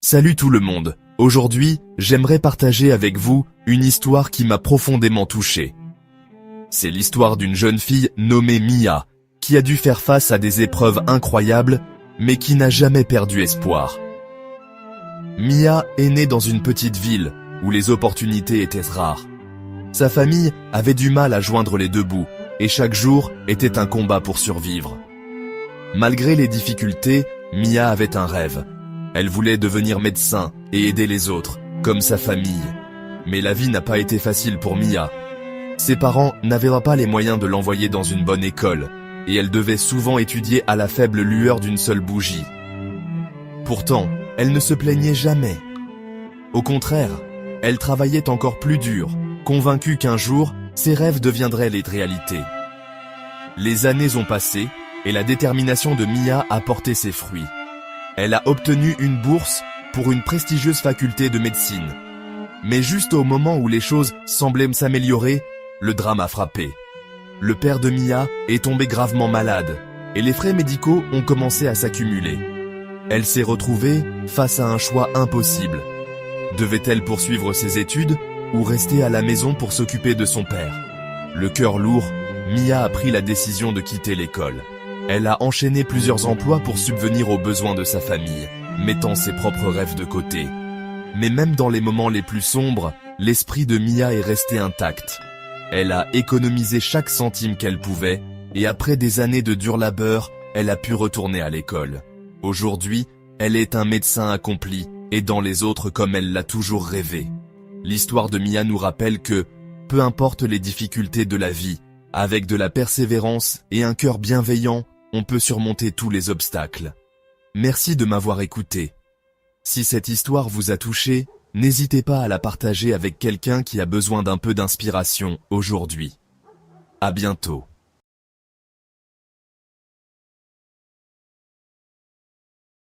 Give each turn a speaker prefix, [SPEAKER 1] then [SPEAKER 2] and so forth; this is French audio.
[SPEAKER 1] Salut tout le monde. Aujourd'hui, j'aimerais partager avec vous une histoire qui m'a profondément touché. C'est l'histoire d'une jeune fille nommée Mia, qui a dû faire face à des épreuves incroyables, mais qui n'a jamais perdu espoir. Mia est née dans une petite ville, où les opportunités étaient rares. Sa famille avait du mal à joindre les deux bouts, et chaque jour était un combat pour survivre. Malgré les difficultés, Mia avait un rêve. Elle voulait devenir médecin et aider les autres, comme sa famille. Mais la vie n'a pas été facile pour Mia. Ses parents n'avaient pas les moyens de l'envoyer dans une bonne école, et elle devait souvent étudier à la faible lueur d'une seule bougie. Pourtant, elle ne se plaignait jamais. Au contraire, elle travaillait encore plus dur, convaincue qu'un jour, ses rêves deviendraient les réalités. Les années ont passé, et la détermination de Mia a porté ses fruits. Elle a obtenu une bourse pour une prestigieuse faculté de médecine. Mais juste au moment où les choses semblaient s'améliorer, le drame a frappé. Le père de Mia est tombé gravement malade, et les frais médicaux ont commencé à s'accumuler. Elle s'est retrouvée face à un choix impossible. Devait-elle poursuivre ses études ou rester à la maison pour s'occuper de son père? Le cœur lourd, Mia a pris la décision de quitter l'école. Elle a enchaîné plusieurs emplois pour subvenir aux besoins de sa famille, mettant ses propres rêves de côté. Mais même dans les moments les plus sombres, l'esprit de Mia est resté intact. Elle a économisé chaque centime qu'elle pouvait, et après des années de dur labeur, elle a pu retourner à l'école. Aujourd'hui, elle est un médecin accompli, aidant les autres comme elle l'a toujours rêvé. L'histoire de Mia nous rappelle que, peu importe les difficultés de la vie, avec de la persévérance et un cœur bienveillant, on peut surmonter tous les obstacles. Merci de m'avoir écouté. Si cette histoire vous a touché, n'hésitez pas à la partager avec quelqu'un qui a besoin d'un peu d'inspiration aujourd'hui. À bientôt.